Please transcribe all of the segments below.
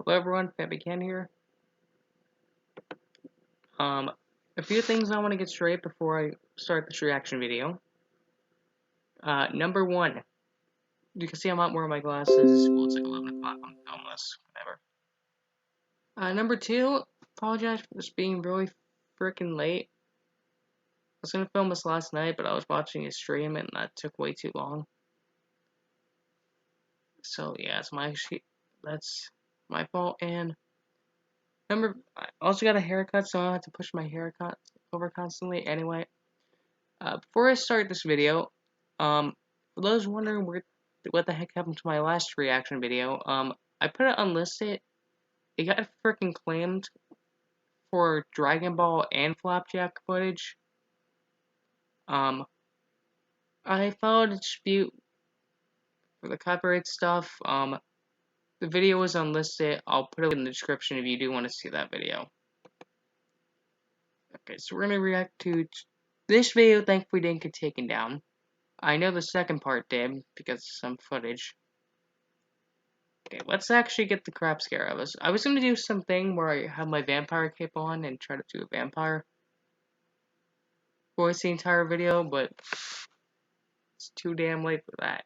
Hello everyone, Ken here. A few things I want to get straight before I start this reaction video. Number one, you can see I'm not wearing my glasses. Well, it's like 11 o'clock, I'm filming this, whatever. Number two, apologize for this being really freaking late. I was gonna film this last night, but I was watching a stream and that took way too long. So yeah, that's my fault. And I also got a haircut, so I don't have to push my haircut over constantly. Anyway, before I start this video, for those wondering what the heck happened to my last reaction video, I put it unlisted. It got freaking claimed for Dragon Ball and Flapjack footage. I filed a dispute for the copyright stuff. The video was unlisted. I'll put it in the description if you do want to see that video. Okay, so we're gonna react to this video. Thankfully, didn't get taken down. I know the second part did because of some footage. Okay, let's actually get the crap scare out of us. I was gonna do something where I have my vampire cape on and try to do a vampire voice the entire video, but it's too damn late for that.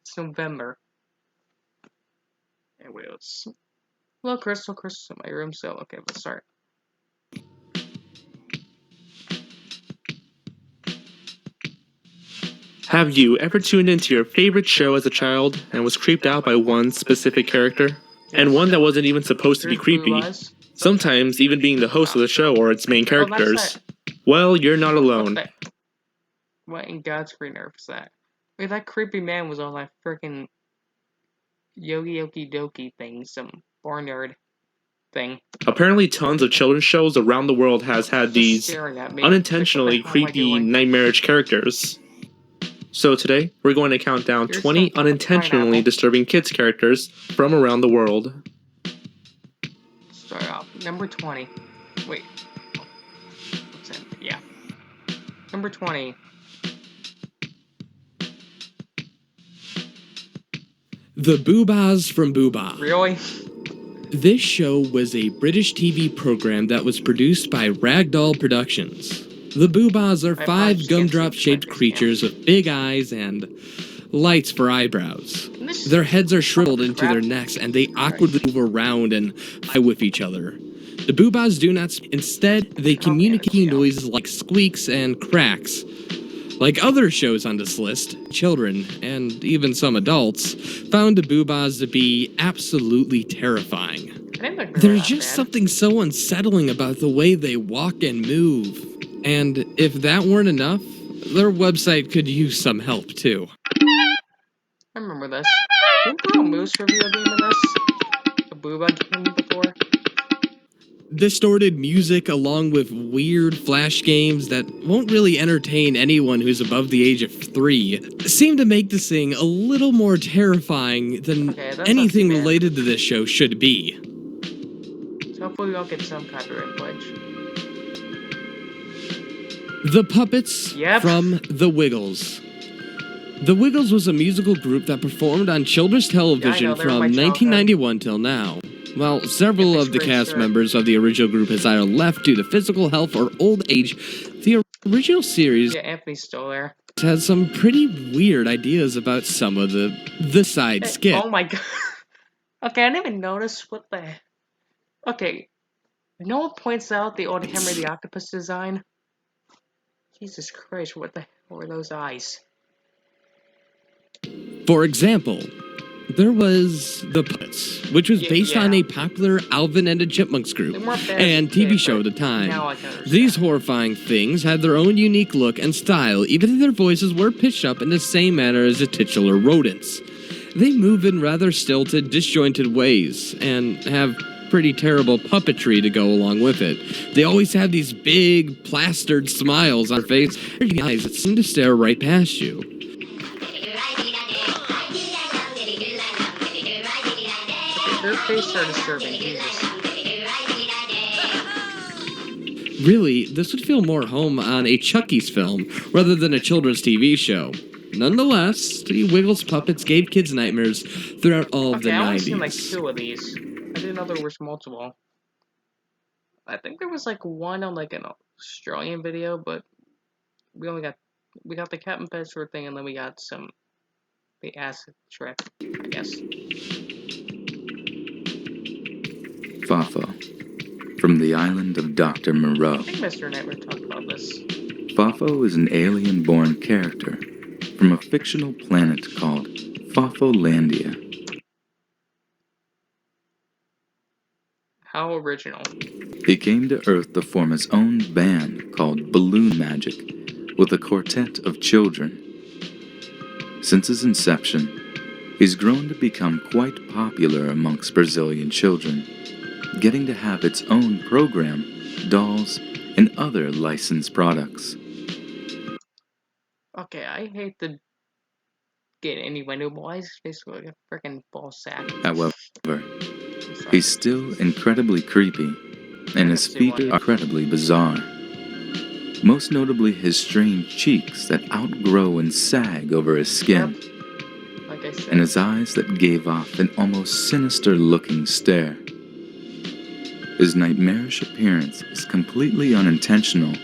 It's November. Anyway, hello, Crystal's in my room, so okay, let's start. Have you ever tuned into your favorite show as a child and was creeped out by one specific character? And one that wasn't even supposed to be creepy, sometimes even being the host of the show or its main characters? Well, you're not alone. What in God's green earth is that? Wait, that creepy man was on that frickin' Yogi Doki thing, some barnyard thing. Apparently tons of children's shows around the world has had these unintentionally creepy, nightmarish characters. So today, we're going to count down 20 unintentionally disturbing kids characters from around the world. Start off, number 20. Wait. What's that? Yeah. Number 20. The Boobas from Boobas. Really? This show was a British TV program that was produced by Ragdoll Productions. The Boobas are 5 gumdrop-shaped creatures with big eyes and lights for eyebrows. Their heads are shriveled into their necks and they awkwardly move around and fight with each other. The Boobas do not speak. Instead, they communicate noises like squeaks and cracks. Like other shows on this list, children, and even some adults, found the Boobas to be absolutely terrifying. There's just something so unsettling about the way they walk and move. And if that weren't enough, their website could use some help too. I remember this. Didn't Bro Moose review a game of this? A Booba game before? Distorted music along with weird flash games that won't really entertain anyone who's above the age of 3 seem to make this thing a little more terrifying than anything related to this show should be. So hopefully we all get some copyright pledge. The Puppets from The Wiggles. The Wiggles was a musical group that performed on children's television from 1991 till now. While several of the cast members of the original group has either left due to physical health or old age, the original series Anthony's still there. Has some pretty weird ideas about some of the side skits. Oh my god. Okay, I didn't even notice what the... Okay, no one points out the old Henry the Octopus design. Jesus Christ, what the hell were those eyes? For example, there was The Puppets, which was based on a popular Alvin and the Chipmunks group and TV show at the time. These horrifying things had their own unique look and style, even if their voices were pitched up in the same manner as the titular rodents. They move in rather stilted, disjointed ways, and have pretty terrible puppetry to go along with it. They always have these big, plastered smiles on their face, eyes that seem to stare right past you. Their faces are disturbing, Jesus. Really, this would feel more home on a Chucky's film rather than a children's TV show. Nonetheless, the Wiggles puppets gave kids nightmares throughout all of the 90s. I've only seen like 2 of these. didn't know there was multiple. I think there was like one on like an Australian video, but we got the Captain Petshore thing, and then we got the acid trip, I guess. Fafa, from the island of Dr. Moreau. I think Mr. Nightmare talked about this. Fafo is an alien-born character from a fictional planet called Fafolandia. How original. He came to Earth to form his own band called Balloon Magic with a quartet of children. Since his inception, he's grown to become quite popular amongst Brazilian children, getting to have its own program, dolls, and other licensed products. Okay, I hate to get innuendo, but he's basically like a freaking ball sack. However, he's still incredibly creepy, and his features are incredibly bizarre. Most notably his strange cheeks that outgrow and sag over his skin, Yep. Like I said. and his eyes that gave off an almost sinister-looking stare. His nightmarish appearance is completely unintentional,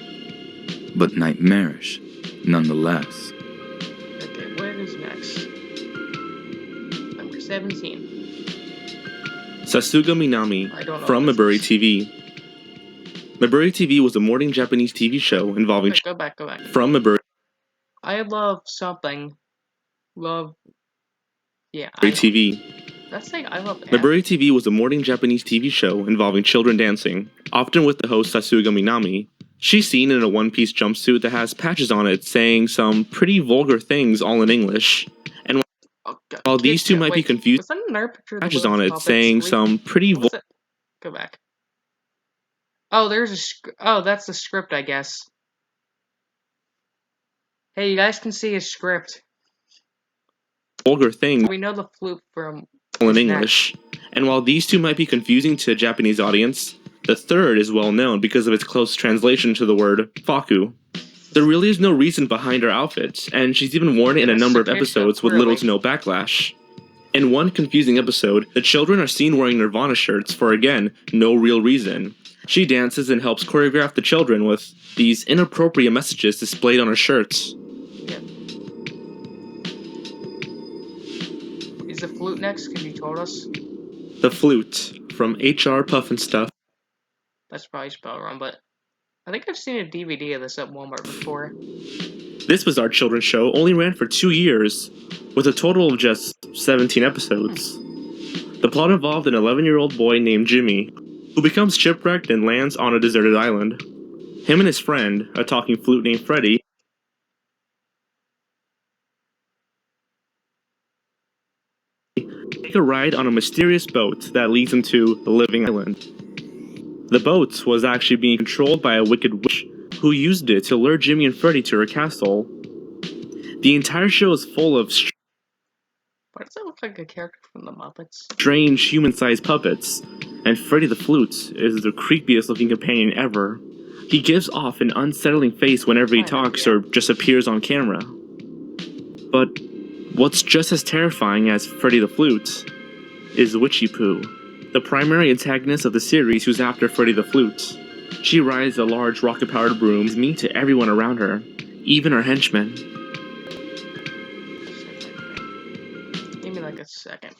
but nightmarish nonetheless. Okay, what is next? Number 17. Satsuga Minami from Maburi TV. Maburi TV was a morning Japanese TV show involving Go back. from Maburi I love something. TV. That's like I love Maburi TV was a morning Japanese TV show involving children dancing, often with the host Satsuga Minami. She's seen in a one-piece jumpsuit that has patches on it saying some pretty vulgar things all in English. And while these two might be confused, was that another picture of the patches on it puppets? saying some pretty vulgar. Go back. Oh, that's the script, I guess. Hey, you guys can see his script. Vulgar things We know the flute from in English. And while these two might be confusing to a Japanese audience, the third is well known because of its close translation to the word faku. There really is no reason behind her outfit, and she's even worn it in a number of episodes with little to no backlash. In one confusing episode, the children are seen wearing Nirvana shirts for, again, no real reason. She dances and helps choreograph the children with these inappropriate messages displayed on her shirts. Yep. Is the flute next? Because you told us. The Flute, from HR Puff and Stuff. That's probably spelled wrong, but I think I've seen a DVD of this at Walmart before. This bizarre children's show only ran for 2 years, with a total of just 17 episodes. The plot involved an 11-year-old boy named Jimmy, who becomes shipwrecked and lands on a deserted island. Him and his friend, a talking flute named Freddy, take a ride on a mysterious boat that leads them to the living island. The boat was actually being controlled by a wicked witch who used it to lure Jimmy and Freddy to her castle. The entire show is full of Why does that look like a character from the Muppets? strange human-sized puppets, and Freddy the Flute is the creepiest looking companion ever. He gives off an unsettling face whenever he talks or just appears on camera. But what's just as terrifying as Freddy the Flute is Witchy Poo, the primary antagonist of the series who's after Freddy the Flute. She rides a large rocket-powered broom and is mean to everyone around her, even her henchmen. Give me like a second.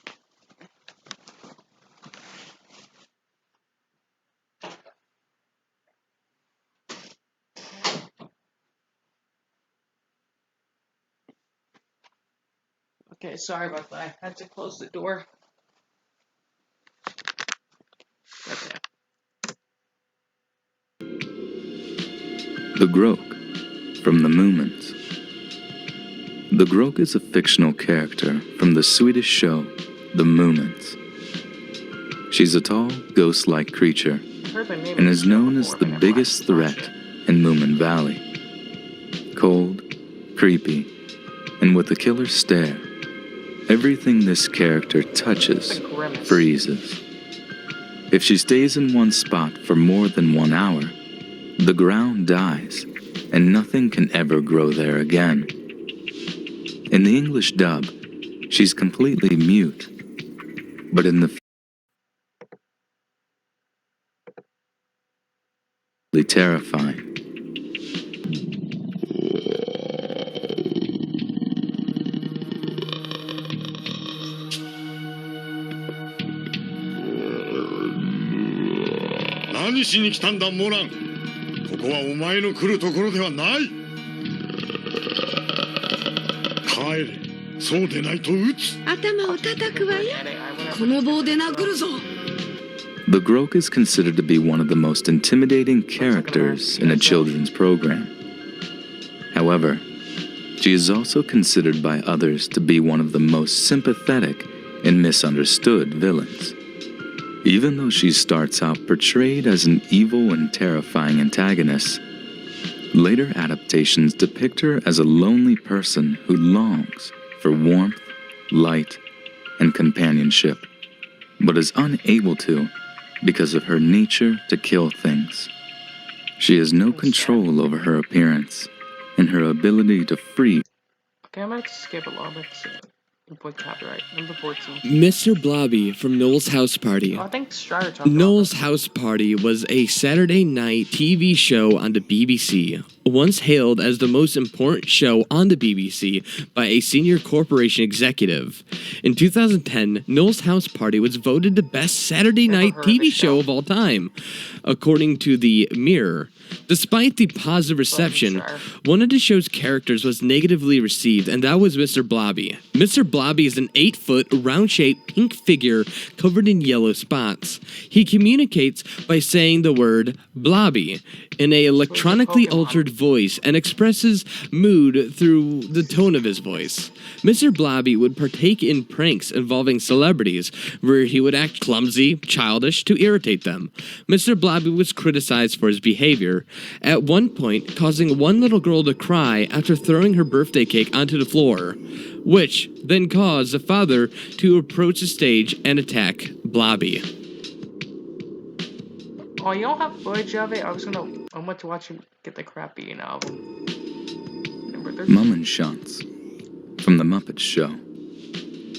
Okay, sorry about that. I had to close the door. Okay. The Grog, from the Moomins. The Grog is a fictional character from the Swedish show The Moomins. She's a tall, ghost-like creature and is known as the biggest threat in Moomin Valley. Cold, creepy, and with a killer stare, everything this character touches freezes. If she stays in one spot for more than 1 hour, the ground dies, and nothing can ever grow there again. In the English dub, she's completely mute, but in the terrifying. The Grog is considered to be one of the most intimidating characters in a children's program. However, she is also considered by others to be one of the most sympathetic and misunderstood villains. Even though she starts out portrayed as an evil and terrifying antagonist, later adaptations depict her as a lonely person who longs for warmth, light, and companionship, but is unable to because of her nature to kill things. She has no control over her appearance and her ability to free. Okay, I might skip a little bit to avoid copyright. Number 14. Mr. Blobby from Noel's House Party. Oh, I think Strider talked about Noel's House Party was a Saturday night TV show on the BBC, once hailed as the most important show on the BBC by a senior corporation executive. In 2010, Noel's House Party was voted the best Saturday night TV show of all time, according to the Mirror. Despite the positive reception, one of the show's characters was negatively received, and that was Mr. Blobby. Mr. Blobby is an 8-foot, round-shaped pink figure covered in yellow spots. He communicates by saying the word Blobby in an electronically altered voice and expresses mood through the tone of his voice. Mr. Blobby would partake in pranks involving celebrities, where he would act clumsy, childish to irritate them. Mr. Blobby was criticized for his behavior, at one point causing one little girl to cry after throwing her birthday cake onto the floor, which then caused the father to approach the stage and attack Blobby. Oh, you don't have footage of it? I went to watch him get the crap eaten out of him. Number 13. Mum Shots from The Muppet Show.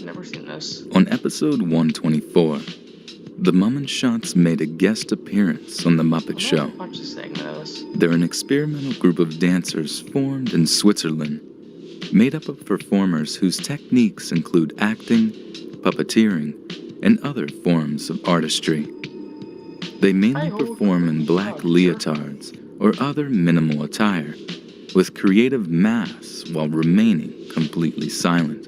Never seen this. On episode 124, the Mum Shots made a guest appearance on The Muppet Show. Watch a segment of this. They're an experimental group of dancers formed in Switzerland, made up of performers whose techniques include acting, puppeteering, and other forms of artistry. They mainly perform in black leotards or other minimal attire, with creative masks while remaining completely silent.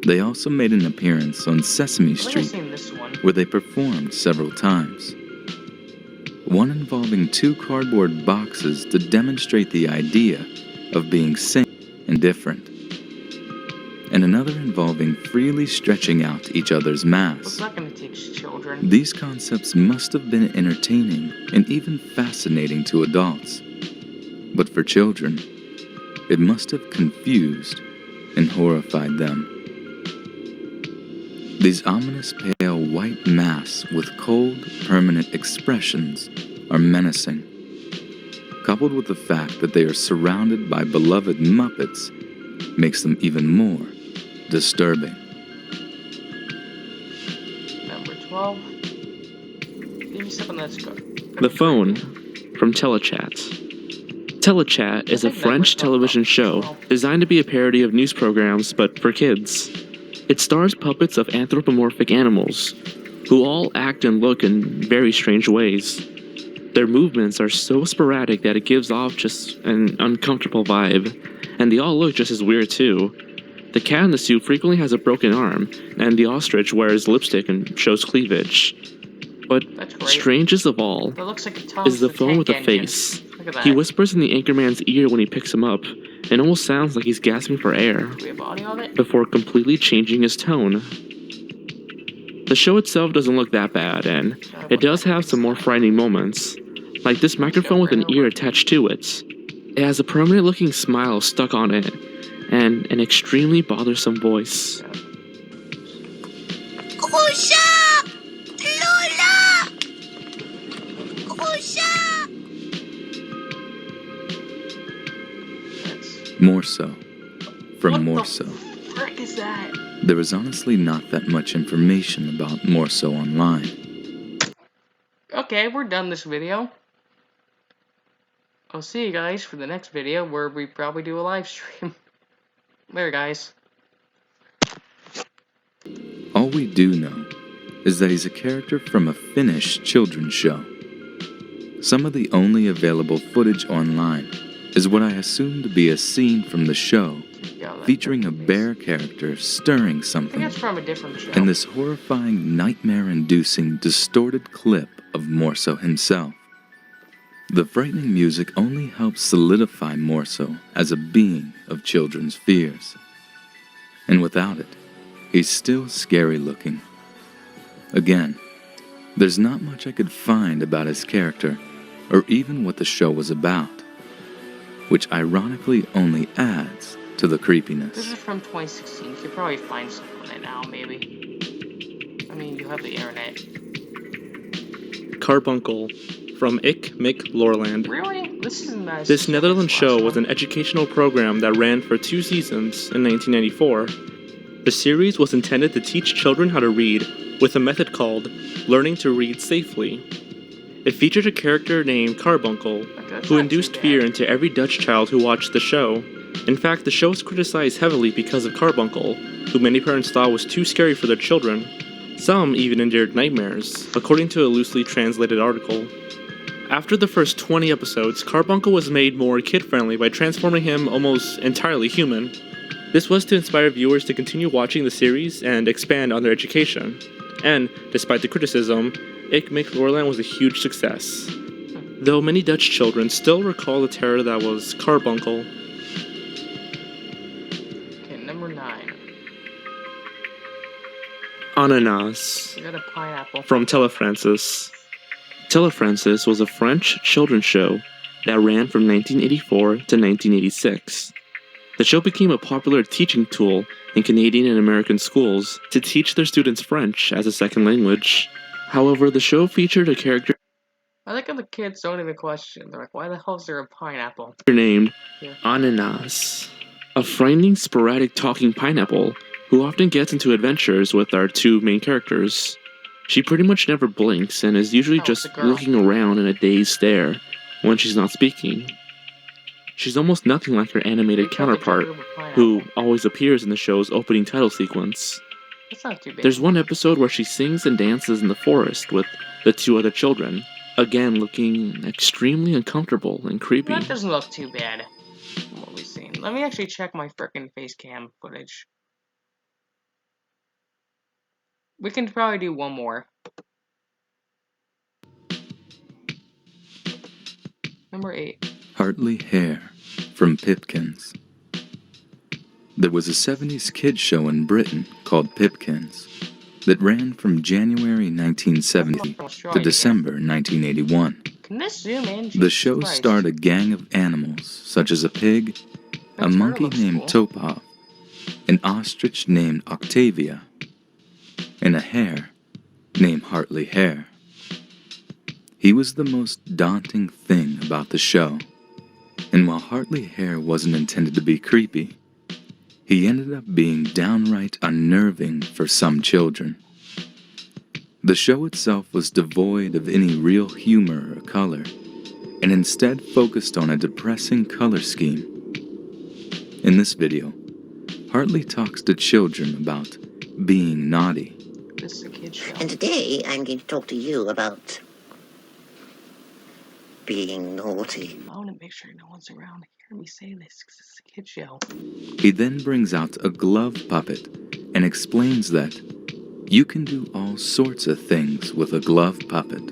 They also made an appearance on Sesame Street, where they performed several times. One involving 2 cardboard boxes to demonstrate the idea of being sane and different, and another involving freely stretching out each other's masks. Not gonna teach children. These concepts must have been entertaining and even fascinating to adults, but for children, it must have confused and horrified them. These ominous pale white masks with cold, permanent expressions are menacing. Coupled with the fact that they are surrounded by beloved Muppets makes them even more disturbing. Number 12. Give me something that's good. The Phone from Telechat. Telechat is a French television show designed to be a parody of news programs, but for kids. It stars puppets of anthropomorphic animals, who all act and look in very strange ways. Their movements are so sporadic that it gives off just an uncomfortable vibe, and they all look just as weird too. The cat in the suit frequently has a broken arm, and the ostrich wears lipstick and shows cleavage. But strangest of all is the phone with a face. He whispers in the anchorman's ear when he picks him up, and almost sounds like he's gasping for air, before completely changing his tone. The show itself doesn't look that bad, and it does have some more frightening moments, like this microphone with an ear attached to it. It has a permanent looking smile stuck on it, and an extremely bothersome voice. More So from More So. What the frick is that? There is honestly not that much information about More So online. Okay, we're done this video. I'll see you guys for the next video where we probably do a live stream. Later, guys. All we do know is that he's a character from a Finnish children's show. Some of the only available footage online is what I assume to be a scene from the show featuring a bear character stirring something, I think it's from a different show. and this horrifying, nightmare-inducing, distorted clip of Morso himself. The frightening music only helps solidify Morso as a being of children's fears. And without it, he's still scary-looking. Again, there's not much I could find about his character, or even what the show was about, which ironically only adds to the creepiness. This is from 2016. You could probably find something on it now, maybe. I mean, you have the internet. Carbuncle from Ik Mik Lorland. Really? This is nice. This Netherlands show was an educational program that ran for 2 seasons in 1994. The series was intended to teach children how to read with a method called learning to read safely. It featured a character named Carbuncle, who induced fear into every Dutch child who watched the show. In fact, the show was criticized heavily because of Carbuncle, who many parents thought was too scary for their children. Some even endured nightmares, according to a loosely translated article. After the first 20 episodes, Carbuncle was made more kid-friendly by transforming him almost entirely human. This was to inspire viewers to continue watching the series and expand on their education. And, despite the criticism, Ik Mik Lorland was a huge success. Though many Dutch children still recall the terror that was Carbuncle. Okay, number 9. Ananas We got a pineapple. from Telefrancis. Telefrancis was a French children's show that ran from 1984 to 1986. The show became a popular teaching tool in Canadian and American schools to teach their students French as a second language. However, the show featured a character I like how the kids don't even question. They're like, why the hell is there a pineapple? named Yeah. Ananas, a frightening, sporadic talking pineapple who often gets into adventures with our 2 main characters. She pretty much never blinks and is usually Oh, it's just a girl. looking around in a dazed stare when she's not speaking. She's almost nothing like her animated counterpart, who always appears in the show's opening title sequence. It's not too bad. There's one episode where she sings and dances in the forest with the 2 other children, again looking extremely uncomfortable and creepy. That doesn't look too bad from what we've seen. Let me actually check my frickin' face cam footage. We can probably do one more. Number 8. Hartley Hair from Pipkins. There was a 70s kids show in Britain called Pipkins that ran from January 1970 to December 1981. Can this zoom in? The show starred a gang of animals such as a pig, a monkey named Topov, an ostrich named Octavia, and a hare named Hartley Hair. He was the most daunting thing about the show, and while Hartley Hair wasn't intended to be creepy, he ended up being downright unnerving for some children. The show itself was devoid of any real humor or color, and instead focused on a depressing color scheme. In this video, Hartley talks to children about being naughty. This is a kid's show. And today I'm going to talk to you about being naughty. I want to make sure no one's around to hear me say this because it's a kid's show. He then brings out a glove puppet and explains that you can do all sorts of things with a glove puppet.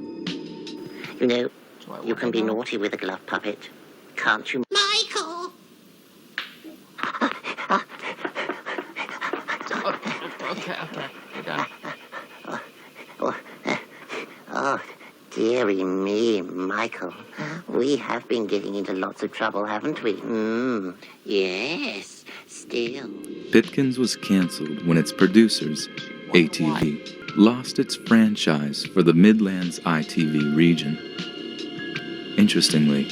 You know, So I you can be walk around. naughty with a glove puppet, can't you? Michael! Okay, we're done. Oh, dearie me, Michael. We have been getting into lots of trouble, haven't we? Yes, still. Pipkins was canceled when its producers, ATV, lost its franchise for the Midlands ITV region. Interestingly,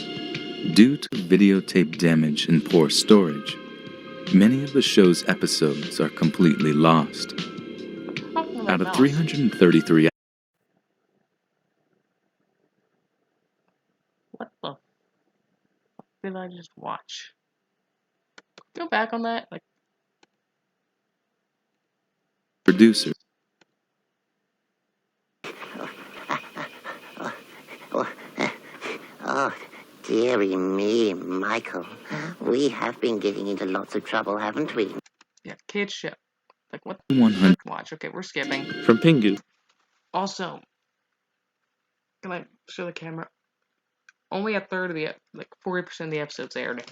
due to videotape damage and poor storage, many of the show's episodes are completely lost. Out of 333 What the? did I just watch? Go back on that. Like, Producer. Oh, dearie me, Michael. We have been getting into lots of trouble, haven't we? yeah, kids show. Like, what? 100. Watch. Okay, we're skipping. From Pingu. Also, can I show the camera? Only a third of the, like, 40% of the episodes aired.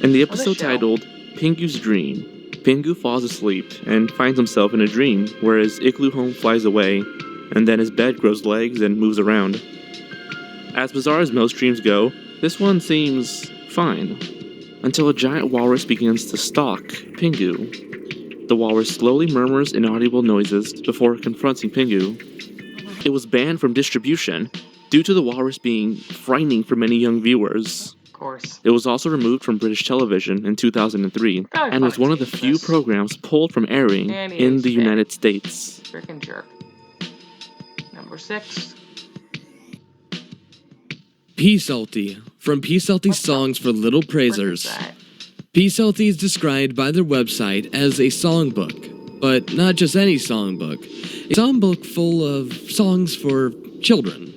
In the episode show. titled Pingu's Dream, Pingu falls asleep and finds himself in a dream where his igloo home flies away, and then his bed grows legs and moves around. As bizarre as most dreams go, this one seems fine, until a giant walrus begins to stalk Pingu. The walrus slowly murmurs inaudible noises before confronting Pingu. It was banned from distribution due to the walrus being frightening for many young viewers. Of course. It was also removed from British television in 2003 and was one of the few programs pulled from airing in the United States. Frickin' jerk. Number 6. Pea Salty, from Pea Salty Songs for Little Praisers. Pea Salty is described by their website as a songbook, but not just any songbook. A songbook full of songs for children.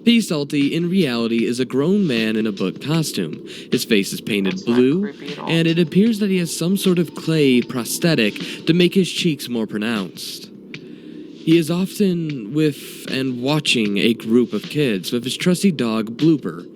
Pea Salty, in reality, is a grown man in a book costume. His face is painted blue, and it appears that he has some sort of clay prosthetic to make his cheeks more pronounced. He is often with and watching a group of kids with his trusty dog, Blooper.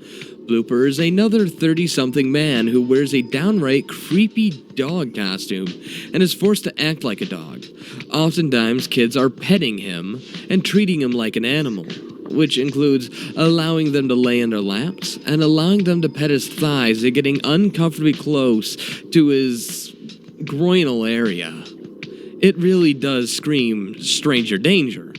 Blooper is another 30-something man who wears a downright creepy dog costume and is forced to act like a dog. Oftentimes, kids are petting him and treating him like an animal, which includes allowing them to lay in their laps and allowing them to pet his thighs and getting uncomfortably close to his groinal area. It really does scream stranger danger.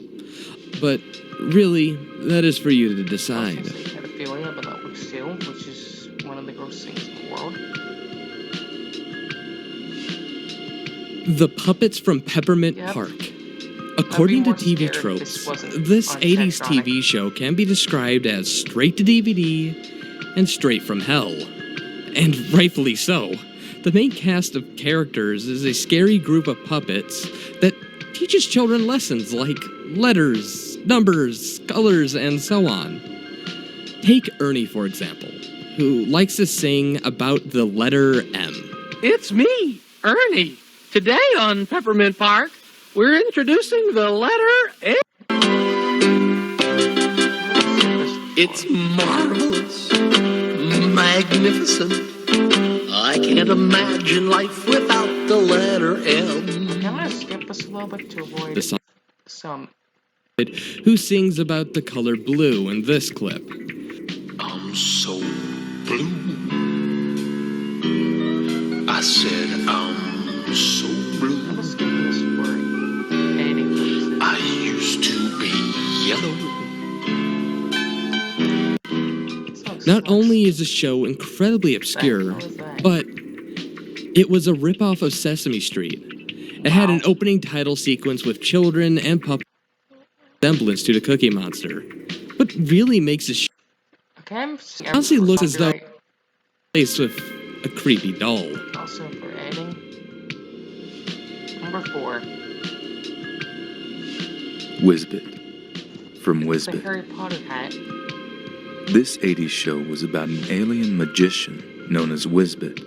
But really, that is for you to decide. I had a feeling about that book too, which is one of the grossest things in the world. The Puppets from Peppermint Park. According to TV tropes, this 80s TV show can be described as straight to DVD and straight from hell. And rightfully so. The main cast of characters is a scary group of puppets that teaches children lessons like letters, numbers, colors, and so on. Take Ernie, for example, who likes to sing about the letter M. It's me, Ernie. Today on Peppermint Park, we're introducing the letter M. It's marvelous, magnificent. I can't imagine life without the letter M. Can I skip this a little bit to avoid some... Who sings about the color blue in this clip? I'm so blue. I said I'm so blue. I'm skipping this for editing purposes. I used to be yellow. Not only is the show incredibly obscure, but it was a ripoff of Sesame Street. It had an opening title sequence with children and puppets resemblance to the Cookie Monster. What really makes the show honestly looks as though placed with a creepy doll. Also for editing. Number 4. Whizbit. From The Whizbit. Harry Potter hat. This 80s show was about an alien magician known as Whizbit,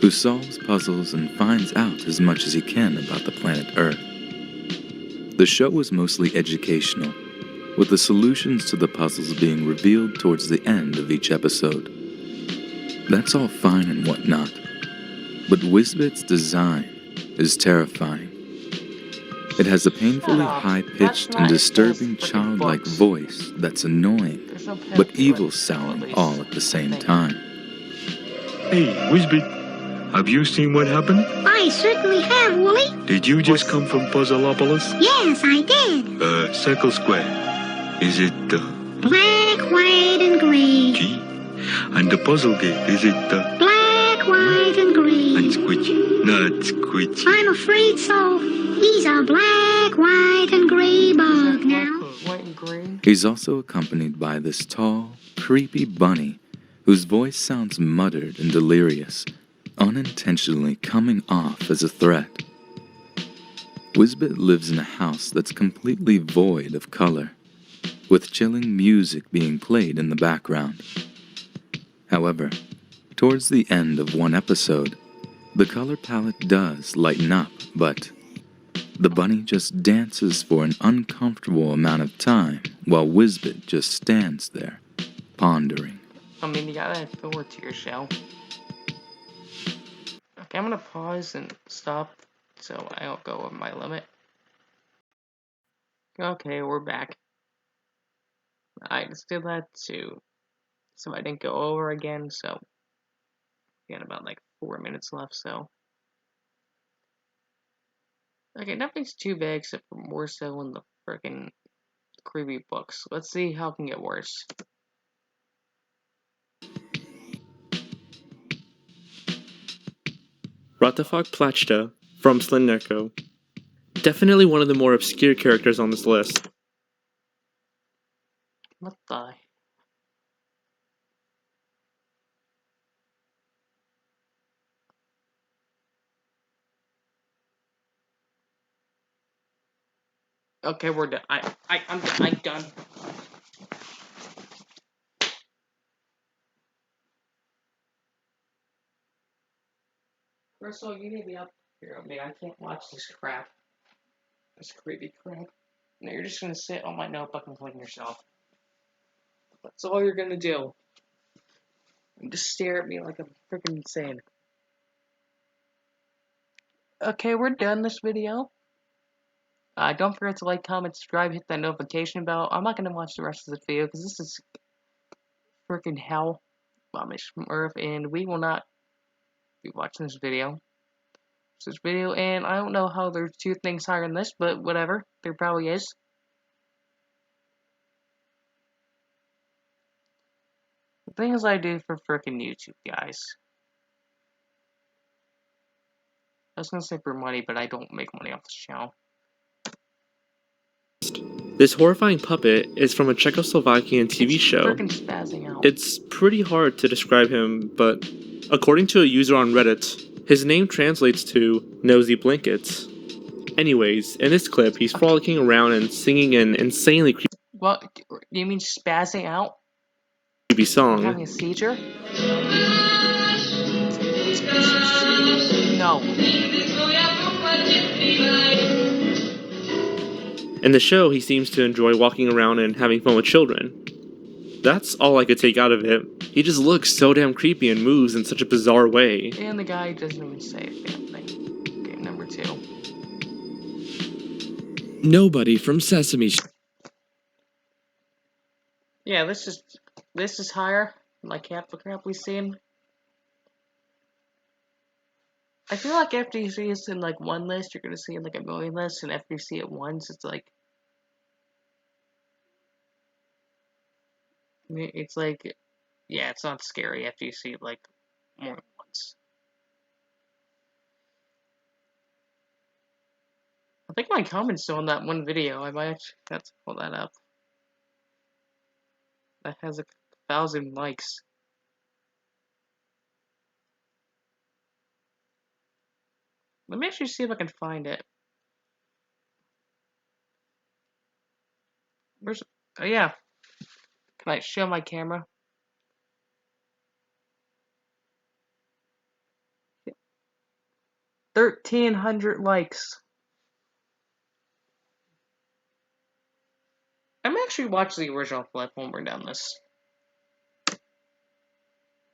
who solves puzzles and finds out as much as he can about the planet Earth. The show was mostly educational, with the solutions to the puzzles being revealed towards the end of each episode. That's all fine and whatnot, but Whizbit's design is terrifying. It has a painfully high-pitched and disturbing childlike voice that's annoying, but evil-sounding all at the same time. Hey, Whizbit, have you seen what happened? I certainly have, Wooly. Did you just come from Puzzleopolis? Yes, I did. Circle Square. Is it, Black, white, and gray. G? And the puzzle gate, is it, Black, white, and gray. And squidgy? Not squidgy. I'm afraid so. He's a black, white, and gray bug now. White and green. He's also accompanied by this tall, creepy bunny whose voice sounds muttered and delirious, unintentionally coming off as a threat. Wisbit lives in a house that's completely void of color, with chilling music being played in the background. However, towards the end of one episode, the color palette does lighten up, but the bunny just dances for an uncomfortable amount of time while Wisbit just stands there, pondering. I mean, you gotta look forward to your show. Okay, I'm gonna pause and stop so I don't go over my limit. Okay, we're back. I just did that so I didn't go over again, so we got about like 4 minutes left, so. Okay, nothing's too bad except for more so in the frickin' creepy books. Let's see how it can get worse. Ratafak Plachta from Slendeko. Definitely one of the more obscure characters on this list. What the? Okay, we're done. I'm done. First of all, you need to be up here. I mean, I can't watch this crap. This creepy crap. No, you're just gonna sit on my notebook and clean yourself. That's all you're gonna do. And just stare at me like I'm freaking insane. Okay, we're done this video. Don't forget to like, comment, subscribe, hit that notification bell. I'm not gonna watch the rest of this video because this is freaking hell. Bombage from Earth, and we will not be watching this video. And I don't know how there's 2 things higher than this, but whatever. There probably is. The things I do for frickin' YouTube, guys. I was gonna say for money, but I don't make money off this channel. This horrifying puppet is from a Czechoslovakian TV show. Frickin' spazzing out. It's pretty hard to describe him, but according to a user on Reddit, his name translates to Nosy Blankets. Anyways, in this clip, he's frolicking around and singing an insanely creepy What? You mean spazzing out? song. Having a seizure? No. In the show, he seems to enjoy walking around and having fun with children. That's all I could take out of it. He just looks so damn creepy and moves in such a bizarre way. And the guy doesn't even say a damn thing. Okay, number 2. Nobody from Sesame Street. Yeah, this is higher. Like half the crap we've seen. I feel like after you see this in like one list, you're gonna see it in like a million lists, and after you see it once, it's like yeah, it's not scary after you see it like more than once. I think my comment's still on that one video. I might actually have to pull that up. That has 1,000 likes. Let me actually see if I can find it. Where's... Oh, yeah. Can I show my camera? 1,300 likes. I'm actually watching the original clip when we're done this.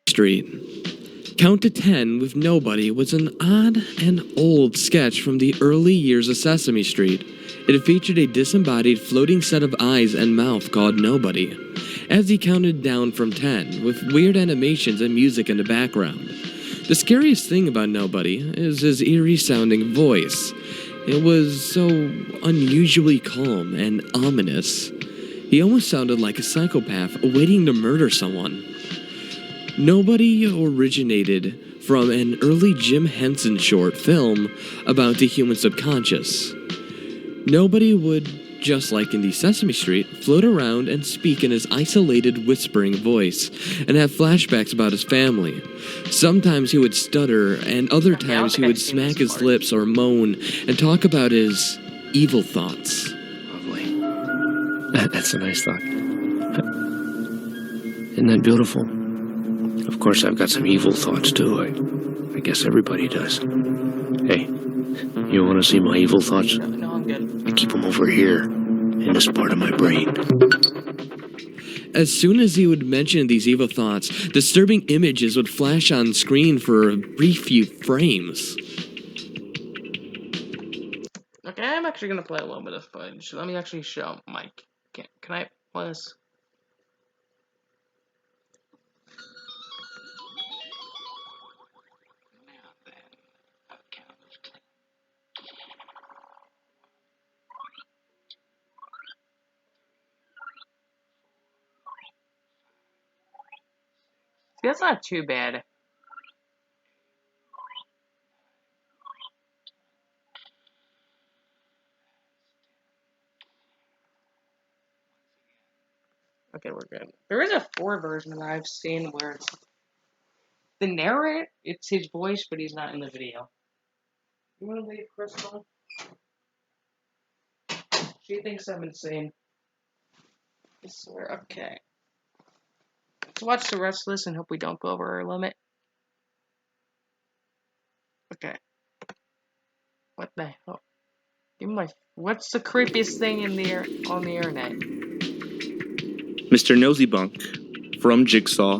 Street. Count to 10 with Nobody was an odd and old sketch from the early years of Sesame Street. It featured a disembodied floating set of eyes and mouth called Nobody, as he counted down from 10, with weird animations and music in the background. The scariest thing about Nobody is his eerie-sounding voice. It was so unusually calm and ominous. He almost sounded like a psychopath waiting to murder someone. Nobody originated from an early Jim Henson short film about the human subconscious. Nobody would just like in the Sesame Street, float around and speak in his isolated whispering voice, and have flashbacks about his family. Sometimes he would stutter, and other times he would smack his lips or moan and talk about his evil thoughts. Lovely. That's a nice thought. Isn't that beautiful? Of course, I've got some evil thoughts, too. I guess everybody does. Hey, you want to see my evil thoughts? No, I'm good. I keep them over here, in this part of my brain. As soon as he would mention these evil thoughts, disturbing images would flash on screen for a brief few frames. Okay, I'm actually gonna play a little bit of footage. Let me actually show Mike. Can I play this? See, that's not too bad. Okay, we're good. There is a 4 version that I've seen where it's the narrator, it's his voice, but he's not in the video. You wanna leave, Crystal? She thinks I'm insane. I swear, okay. Let's watch the rest of this and hope we don't go over our limit. Okay. What the hell? Give me my. What's the creepiest thing in the on the internet? Mr. Nosybonk from Jigsaw.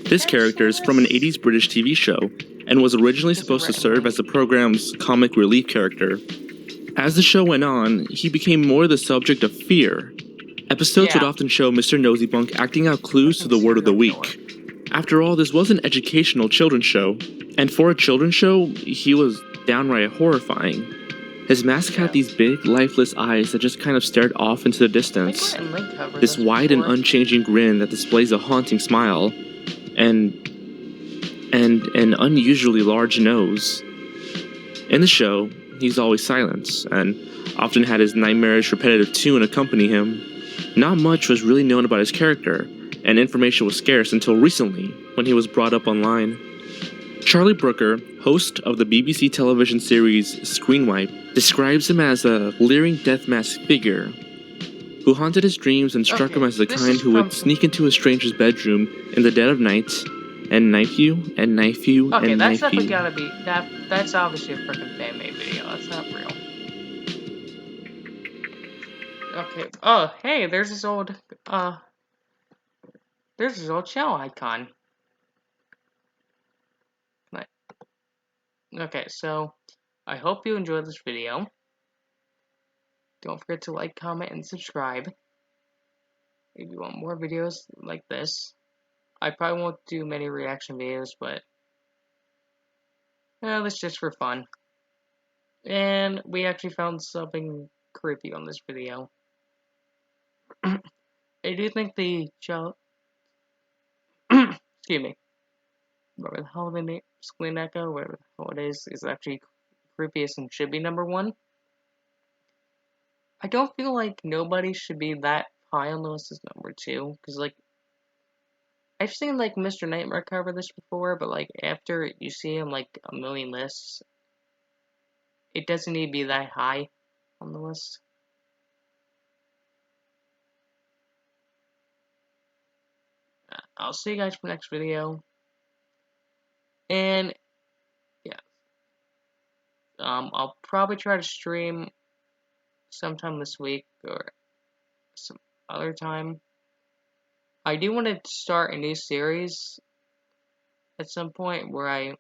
This character is from an 80s British TV show and was originally supposed to serve as the program's comic relief character. As the show went on, he became more the subject of fear. Episodes would often show Mr. Nosybonk acting out clues to the word of the week. After all, this was an educational children's show, and for a children's show, he was downright horrifying. His mask had these big, lifeless eyes that just kind of stared off into the distance. This wide and unchanging grin that displays a haunting smile, and an unusually large nose. In the show, he's always silent, and often had his nightmarish repetitive tune accompany him. Not much was really known about his character, and information was scarce until recently, when he was brought up online. Charlie Brooker, host of the BBC television series Screenwipe, describes him as a leering death mask figure who haunted his dreams and struck him as the kind who would sneak into a stranger's bedroom in the dead of night and knife you and knife you okay, and that's knife definitely you. gotta be that's obviously a freaking fan-made video. That's not real. Okay. Oh, hey, there's this old channel icon. Okay, so I hope you enjoyed this video. Don't forget to like, comment, and subscribe if you want more videos like this. I probably won't do many reaction videos, but that's just for fun. And we actually found something creepy on this video. I do think the child, excuse me, whatever the hell the name, Screen Echo, whatever the hell it is actually creepiest and should be #1. I don't feel like nobody should be that high on the list as #2, because like, I've seen like Mr. Nightmare cover this before, but like after you see him like a million lists, it doesn't need to be that high on the list. I'll see you guys for the next video. And yeah, I'll probably try to stream sometime this week or some other time. I do want to start a new series at some point where I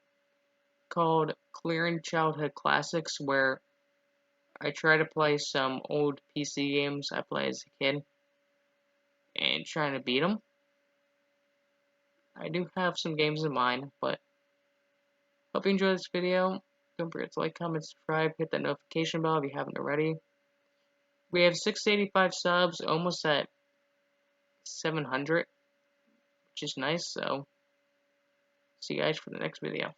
called Clearing Childhood Classics, where I try to play some old PC games I played as a kid and trying to beat them. I do have some games in mind, but hope you enjoyed this video. Don't forget to like, comment, subscribe, hit that notification bell if you haven't already. We have 685 subs, almost at 700, which is nice, so see you guys for the next video.